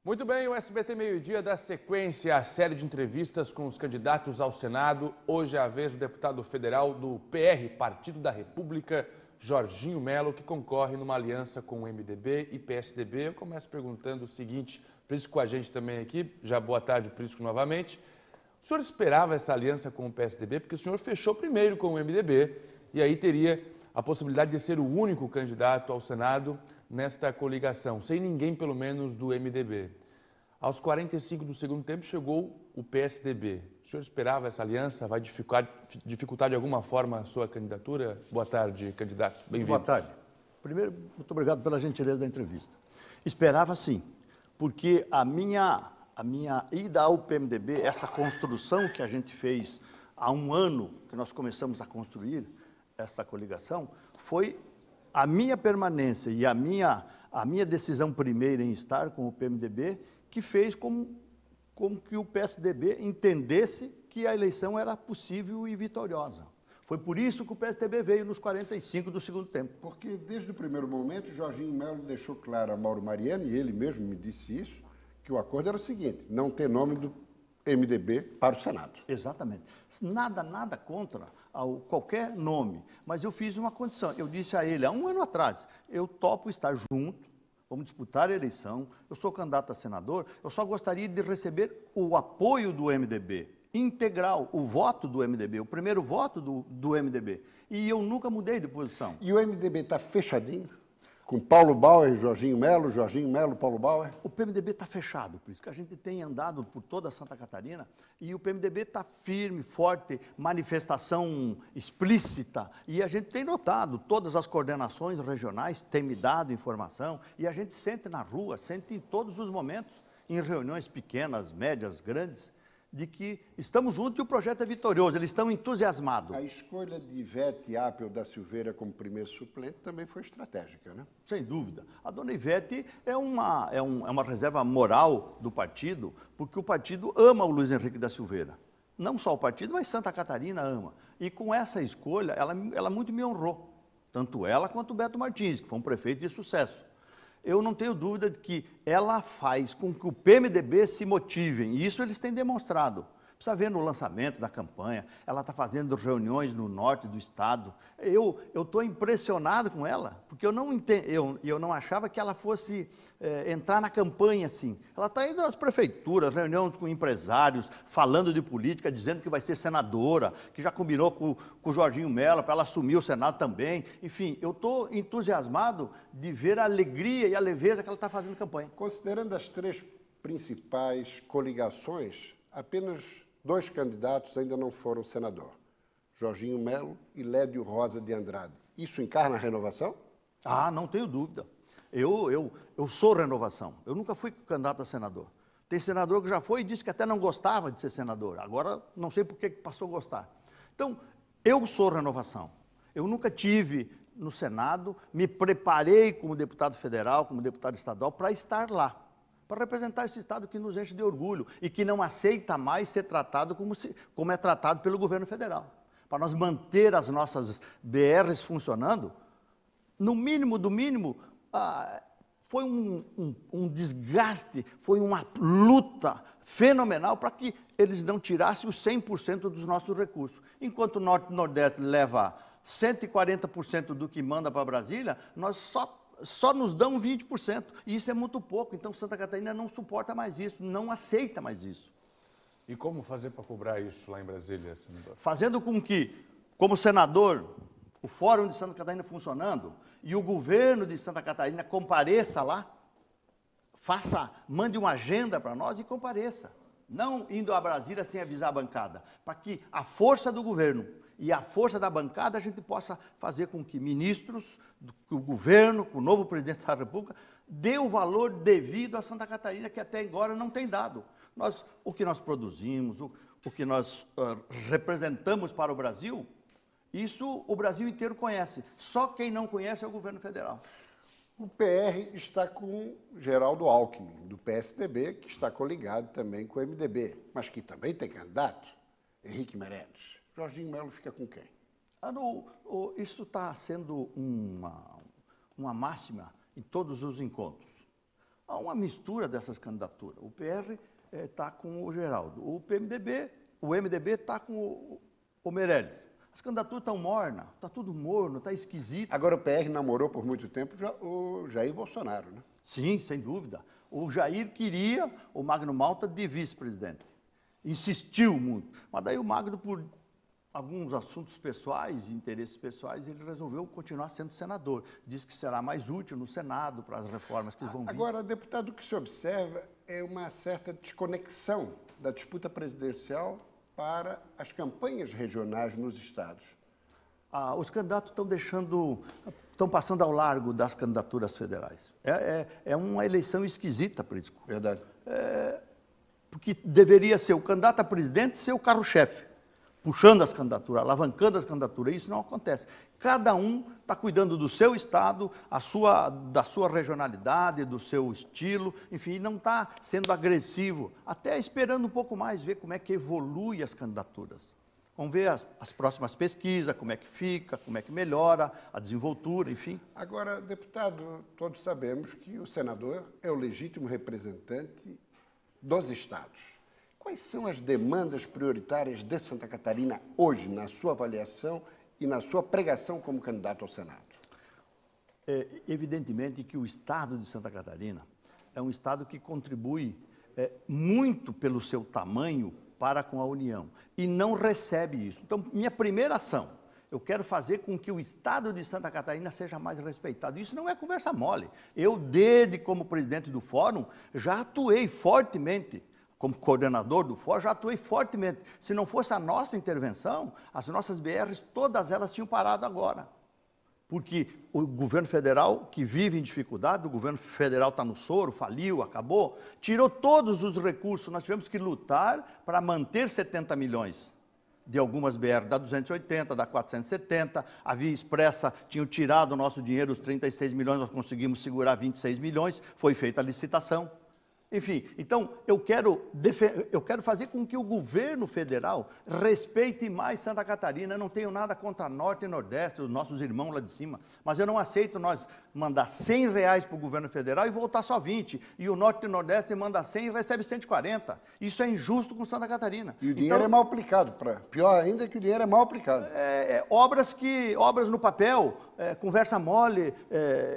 Muito bem, o SBT Meio-Dia dá sequência à série de entrevistas com os candidatos ao Senado. Hoje é a vez do deputado federal do PR, Partido da República, Jorginho Melo, que concorre numa aliança com o MDB e PSDB. Eu começo perguntando o seguinte, Prisco com a gente também aqui, já boa tarde, Prisco, novamente. O senhor esperava essa aliança com o PSDB? Porque o senhor fechou primeiro com o MDB e aí teria a possibilidade de ser o único candidato ao Senado nesta coligação, sem ninguém, pelo menos, do MDB. Aos 45 do segundo tempo, chegou o PSDB. O senhor esperava essa aliança? Vai dificultar de alguma forma a sua candidatura? Boa tarde, candidato. Bem-vindo. Boa tarde. Primeiro, muito obrigado pela gentileza da entrevista. Esperava sim, porque a minha ida ao PMDB, essa construção que a gente fez há um ano que nós começamos a construir esta coligação, foi a minha permanência e a minha decisão primeira em estar com o PMDB que fez com que o PSDB entendesse que a eleição era possível e vitoriosa. Foi por isso que o PSDB veio nos 45 do segundo tempo. Porque desde o primeiro momento, Jorginho Melo deixou claro a Mauro Mariano, e ele mesmo me disse isso, que o acordo era o seguinte, não ter nome do MDB para o Senado. Exatamente. Nada contra qualquer nome, mas eu fiz uma condição. Eu disse a ele, há um ano atrás, eu topo estar junto, vamos disputar a eleição, eu sou candidato a senador, eu só gostaria de receber o apoio do MDB, integral, o voto do MDB, o primeiro voto do MDB. E eu nunca mudei de posição. E o MDB está fechadinho? Com Paulo Bauer, Jorginho Melo, Paulo Bauer? O PMDB está fechado, por isso que a gente tem andado por toda Santa Catarina e o PMDB está firme, forte, manifestação explícita. E a gente tem notado, todas as coordenações regionais têm me dado informação e a gente sente na rua, sente em todos os momentos, em reuniões pequenas, médias, grandes, de que estamos juntos e o projeto é vitorioso, eles estão entusiasmados. A escolha de Ivete Apel da Silveira como primeiro suplente também foi estratégica, né? Sem dúvida. A dona Ivete é uma reserva moral do partido, porque o partido ama o Luiz Henrique da Silveira. Não só o partido, mas Santa Catarina ama. E com essa escolha, ela muito me honrou, tanto ela quanto o Beto Martins, que foi um prefeito de sucesso. Eu não tenho dúvida de que ela faz com que o PMDB se motivem, e isso eles têm demonstrado. Precisa ver no lançamento da campanha, ela está fazendo reuniões no norte do estado. Eu estou impressionado com ela, porque eu não achava que ela fosse entrar na campanha assim. Ela está indo nas prefeituras, reuniões com empresários, falando de política, dizendo que vai ser senadora, que já combinou com o Jorginho Melo para ela assumir o Senado também. Enfim, eu estou entusiasmado de ver a alegria e a leveza que ela está fazendo campanha. Considerando as três principais coligações, apenas 2 candidatos ainda não foram senador, Jorginho Melo e Lédio Rosa de Andrade. Isso encarna a renovação? Ah, não tenho dúvida. Eu sou renovação. Eu nunca fui candidato a senador. Tem senador que já foi e disse que até não gostava de ser senador. Agora, não sei por que passou a gostar. Então, eu sou renovação. Eu nunca tive no Senado, me preparei como deputado federal, como deputado estadual, para estar lá, para representar esse Estado que nos enche de orgulho e que não aceita mais ser tratado como é tratado pelo governo federal. Para nós manter as nossas BRs funcionando, no mínimo do mínimo, foi um desgaste, foi uma luta fenomenal para que eles não tirassem os 100% dos nossos recursos. Enquanto o Norte e o Nordeste leva 140% do que manda para Brasília, nós só nos dão 20%, e isso é muito pouco, então Santa Catarina não suporta mais isso, não aceita mais isso. E como fazer para cobrar isso lá em Brasília, senador? Fazendo com que, como senador, o Fórum de Santa Catarina funcionando, e o governo de Santa Catarina compareça lá, mande uma agenda para nós e compareça. Não indo a Brasília sem avisar a bancada, para que a força do governo e a força da bancada a gente possa fazer com que ministros, que o governo, que o novo presidente da República, dê o valor devido a Santa Catarina, que até agora não tem dado. O que nós produzimos, o que nós representamos para o Brasil, isso o Brasil inteiro conhece. Só quem não conhece é o governo federal. O PR está com Geraldo Alckmin, do PSDB, que está coligado também com o MDB, mas que também tem candidato, Henrique Meirelles. Jorginho Melo fica com quem? Isso está sendo uma máxima em todos os encontros. há uma mistura dessas candidaturas. O PR está com o Geraldo, o MDB está com o Meirelles. As candidaturas estão mornas, está tudo morno, está esquisito. Agora o PR namorou por muito tempo o Jair Bolsonaro, né? Sim, sem dúvida. O Jair queria o Magno Malta de vice-presidente. Insistiu muito. Mas daí o Magno, por alguns assuntos pessoais, interesses pessoais, ele resolveu continuar sendo senador. Diz que será mais útil no Senado para as reformas que vão vir. Agora, deputado, o que se observa é uma certa desconexão da disputa presidencial para as campanhas regionais nos estados. Os candidatos estão passando ao largo das candidaturas federais. É uma eleição esquisita, Prisco. Verdade. Porque deveria ser o candidato a presidente ser o carro-chefe, puxando as candidaturas, alavancando as candidaturas. Isso não acontece. Cada um está cuidando do seu estado, da sua regionalidade, do seu estilo, enfim, não está sendo agressivo, até esperando um pouco mais, ver como é que evolui as candidaturas. Vamos ver as próximas pesquisas, como é que fica, como é que melhora, a desenvoltura, enfim. Agora, deputado, todos sabemos que o senador é o legítimo representante dos estados. Quais são as demandas prioritárias de Santa Catarina hoje, na sua avaliação e na sua pregação como candidato ao Senado? Evidentemente que o estado de Santa Catarina é um estado que contribui muito pelo seu tamanho para com a União e não recebe isso. Então, minha primeira ação, eu quero fazer com que o estado de Santa Catarina seja mais respeitado. Isso não é conversa mole. Eu, desde como presidente do Fórum, já atuei fortemente, como coordenador do Fórum, já atuei fortemente. Se não fosse a nossa intervenção, as nossas BRs, todas elas tinham parado agora. Porque o governo federal, que vive em dificuldade, o governo federal está no soro, faliu, acabou, tirou todos os recursos. Nós tivemos que lutar para manter 70 milhões de algumas BR, da 280, da 470, a Via Expressa tinha tirado o nosso dinheiro, os 36 milhões, nós conseguimos segurar 26 milhões, foi feita a licitação. Enfim, então eu quero fazer com que o governo federal respeite mais Santa Catarina. Eu não tenho nada contra Norte e Nordeste, os nossos irmãos lá de cima, mas eu não aceito nós mandar R$100 para o governo federal e voltar só 20, e o Norte e Nordeste manda 100 e recebe 140. Isso é injusto com Santa Catarina. E o dinheiro é mal aplicado, pior ainda que o dinheiro é mal aplicado. Obras no papel, conversa mole,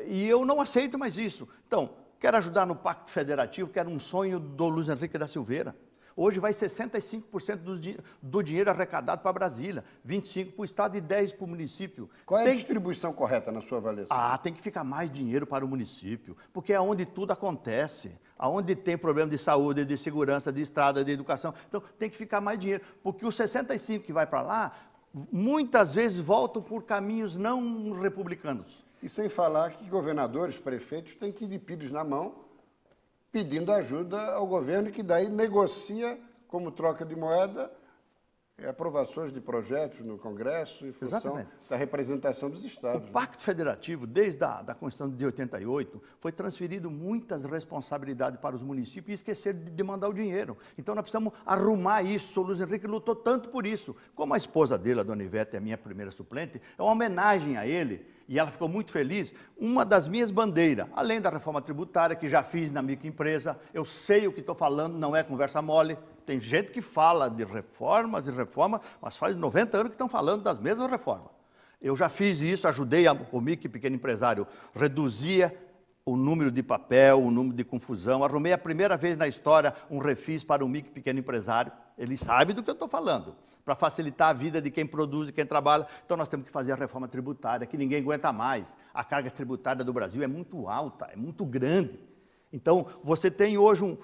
e eu não aceito mais isso. Então, quero ajudar no Pacto Federativo, que era um sonho do Luiz Henrique da Silveira. Hoje vai 65% do dinheiro arrecadado para Brasília, 25% para o Estado e 10% para o município. Qual é a distribuição correta na sua avaliação? Tem que ficar mais dinheiro para o município, porque é onde tudo acontece, aonde tem problema de saúde, de segurança, de estrada, de educação. Então, tem que ficar mais dinheiro, porque os 65% que vai para lá, muitas vezes voltam por caminhos não republicanos. E sem falar que governadores, prefeitos têm que ir de pires na mão, pedindo ajuda ao governo, que daí negocia, como troca de moeda, aprovações de projetos no Congresso, em função da representação dos estados. O Pacto Federativo, desde a Constituição de 88, foi transferido muitas responsabilidades para os municípios e esqueceram de mandar o dinheiro. Então, nós precisamos arrumar isso. O Luiz Henrique lutou tanto por isso. Como a esposa dele, a dona Ivete, é a minha primeira suplente, é uma homenagem a ele, e ela ficou muito feliz. Uma das minhas bandeiras, além da reforma tributária, que já fiz na microempresa, eu sei o que estou falando, não é conversa mole. Tem gente que fala de reformas e reformas, mas faz 90 anos que estão falando das mesmas reformas. Eu já fiz isso, ajudei o micro e pequeno empresário, reduzia o número de papel, o número de confusão. Arrumei a primeira vez na história um refis para o micro e pequeno empresário. Ele sabe do que eu estou falando, para facilitar a vida de quem produz, de quem trabalha. Então, nós temos que fazer a reforma tributária, que ninguém aguenta mais. A carga tributária do Brasil é muito alta, é muito grande. Então, você tem hoje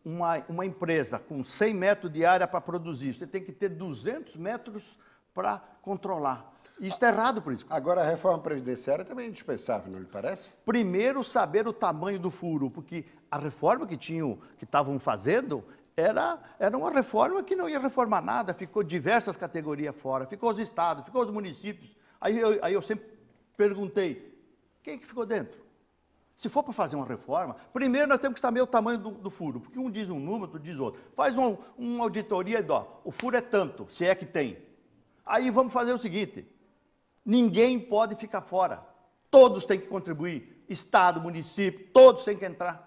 uma empresa com 100 metros de área para produzir, você tem que ter 200 metros para controlar. Isso está errado por isso. Agora, a reforma previdenciária também é indispensável, não lhe parece? Primeiro, saber o tamanho do furo, porque a reforma que estavam fazendo era uma reforma que não ia reformar nada, ficou diversas categorias fora, ficou os estados, ficou os municípios. Aí eu sempre perguntei, quem que ficou dentro? Se for para fazer uma reforma, primeiro nós temos que saber o tamanho do furo, porque um diz um número, outro diz outro. Faz uma auditoria e o furo é tanto, se é que tem. Aí vamos fazer o seguinte, ninguém pode ficar fora, todos têm que contribuir. Estado, município, todos têm que entrar.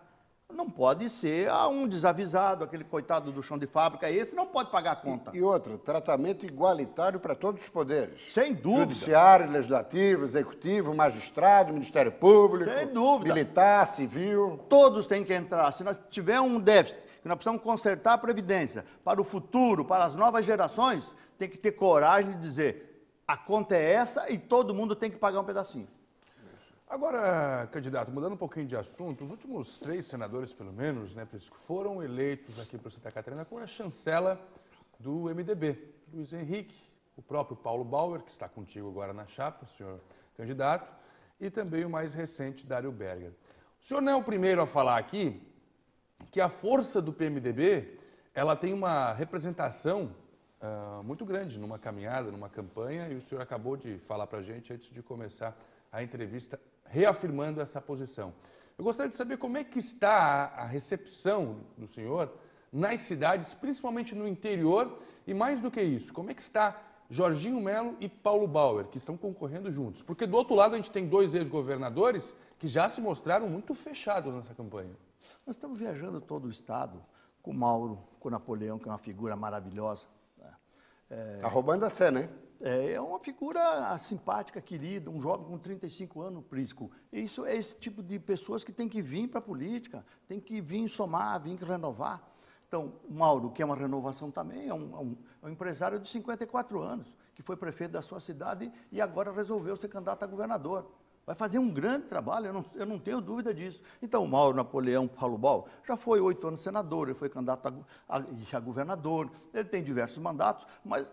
Não pode ser um desavisado, aquele coitado do chão de fábrica, esse não pode pagar a conta. E outra, tratamento igualitário para todos os poderes. Sem dúvida. Judiciário, legislativo, executivo, magistrado, Ministério Público, sem dúvida. Militar, civil. Todos têm que entrar. Se nós tivermos um déficit, que nós precisamos consertar a Previdência para o futuro, para as novas gerações, tem que ter coragem de dizer, a conta é essa e todo mundo tem que pagar um pedacinho. Agora, candidato, mudando um pouquinho de assunto, os últimos 3 senadores, pelo menos, né, foram eleitos aqui para Santa Catarina com a chancela do MDB. Luiz Henrique, o próprio Paulo Bauer, que está contigo agora na chapa, senhor candidato, e também o mais recente, Dário Berger. O senhor não é o primeiro a falar aqui que a força do PMDB, ela tem uma representação muito grande numa caminhada, numa campanha, e o senhor acabou de falar para a gente antes de começar a entrevista, reafirmando essa posição. Eu gostaria de saber como é que está a recepção do senhor nas cidades, principalmente no interior, e mais do que isso, como é que está Jorginho Melo e Paulo Bauer, que estão concorrendo juntos? Porque do outro lado a gente tem 2 ex-governadores que já se mostraram muito fechados nessa campanha. Nós estamos viajando todo o estado, com o Mauro, com o Napoleão, que é uma figura maravilhosa. Está roubando a cena, hein? É uma figura simpática, querida, um jovem com 35 anos, Prisco. Isso é esse tipo de pessoas que tem que vir para a política, tem que vir somar, vir renovar. Então, o Mauro, que é uma renovação também, é um empresário de 54 anos, que foi prefeito da sua cidade e agora resolveu ser candidato a governador. Vai fazer um grande trabalho, eu não tenho dúvida disso. Então, o Mauro Napoleão Paulo Bauer já foi 8 anos senador, ele foi candidato a governador, ele tem diversos mandatos, mas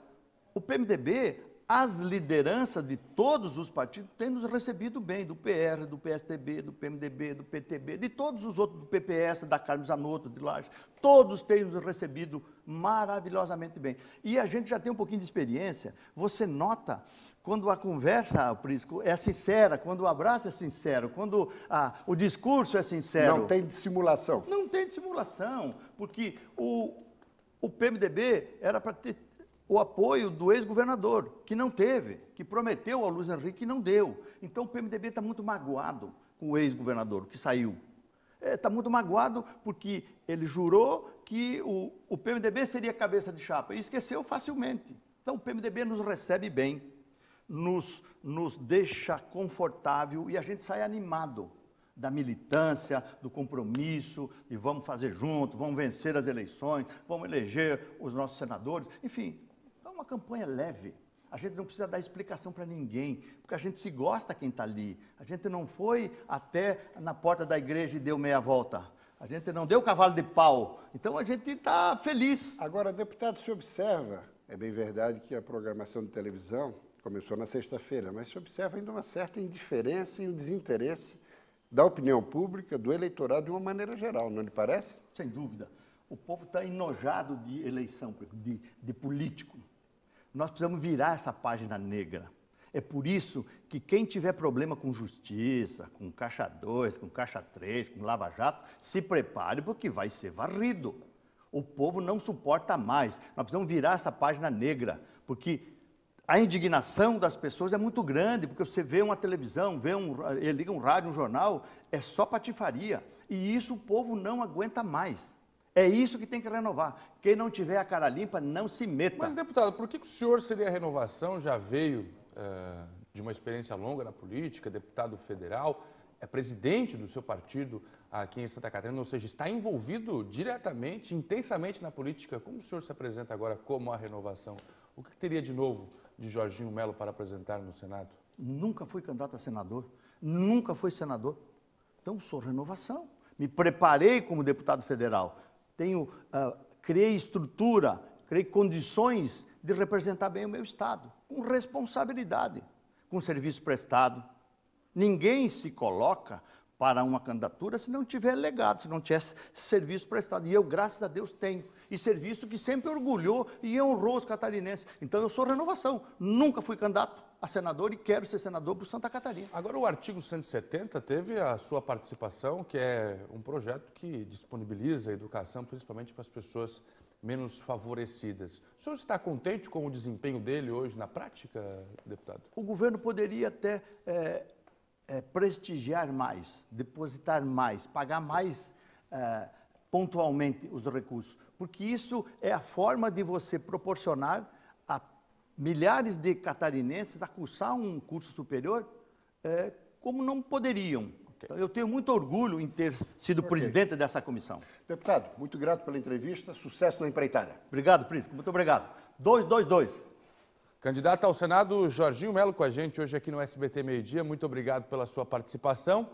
o PMDB, as lideranças de todos os partidos têm nos recebido bem, do PR, do PSDB, do PMDB, do PTB, de todos os outros, do PPS, da Carmo Zanotto, de Lages, todos têm nos recebido maravilhosamente bem. E a gente já tem um pouquinho de experiência, você nota quando a conversa, Prisco, é sincera, quando o abraço é sincero, quando o discurso é sincero. Não tem dissimulação. Não tem dissimulação, porque o PMDB era para ter o apoio do ex-governador, que não teve, que prometeu ao Luiz Henrique e não deu. Então o PMDB está muito magoado com o ex-governador, que saiu. Está muito magoado porque ele jurou que o PMDB seria cabeça de chapa e esqueceu facilmente. Então o PMDB nos recebe bem, nos deixa confortável e a gente sai animado da militância, do compromisso, de vamos fazer junto, vamos vencer as eleições, vamos eleger os nossos senadores, enfim. É uma campanha leve, a gente não precisa dar explicação para ninguém, porque a gente se gosta quem está ali, a gente não foi até na porta da igreja e deu meia volta, a gente não deu cavalo de pau, então a gente está feliz. Agora, deputado, se observa, é bem verdade que a programação de televisão começou na sexta-feira, mas se observa ainda uma certa indiferença e um desinteresse da opinião pública, do eleitorado de uma maneira geral, não lhe parece? Sem dúvida, o povo está enojado de eleição, de político. Nós precisamos virar essa página negra. É por isso que quem tiver problema com justiça, com Caixa 2, com Caixa 3, com Lava Jato, se prepare porque vai ser varrido. O povo não suporta mais. Nós precisamos virar essa página negra, porque a indignação das pessoas é muito grande, porque você vê uma televisão, liga um rádio, um jornal, é só patifaria. E isso o povo não aguenta mais. É isso que tem que renovar. Quem não tiver a cara limpa, não se meta. Mas, deputado, por que o senhor seria a renovação? Já veio de uma experiência longa na política, deputado federal, é presidente do seu partido aqui em Santa Catarina, ou seja, está envolvido diretamente, intensamente na política. Como o senhor se apresenta agora como a renovação? O que teria de novo de Jorginho Melo para apresentar no Senado? Nunca fui candidato a senador, nunca fui senador. Então, sou renovação. Me preparei como deputado federal. Criei estrutura, criei condições de representar bem o meu Estado, com responsabilidade, com serviço prestado. Ninguém se coloca para uma candidatura se não tiver legado, se não tiver serviço prestado. E eu, graças a Deus, tenho. E serviço que sempre orgulhou e honrou os catarinenses. Então, eu sou renovação. Nunca fui candidato a senador e quero ser senador por Santa Catarina. Agora, o artigo 170 teve a sua participação, que é um projeto que disponibiliza a educação, principalmente para as pessoas menos favorecidas. O senhor está contente com o desempenho dele hoje na prática, deputado? O governo poderia até prestigiar mais, depositar mais, pagar mais pontualmente os recursos, porque isso é a forma de você proporcionar a milhares de catarinenses a cursar um curso superior como não poderiam. Então, eu tenho muito orgulho em ter sido presidente dessa comissão. Deputado, muito grato pela entrevista, sucesso na empreitada. Obrigado, Príncipe, muito obrigado. 222. Candidato ao Senado, Jorginho Melo, com a gente hoje aqui no SBT Meio Dia. Muito obrigado pela sua participação.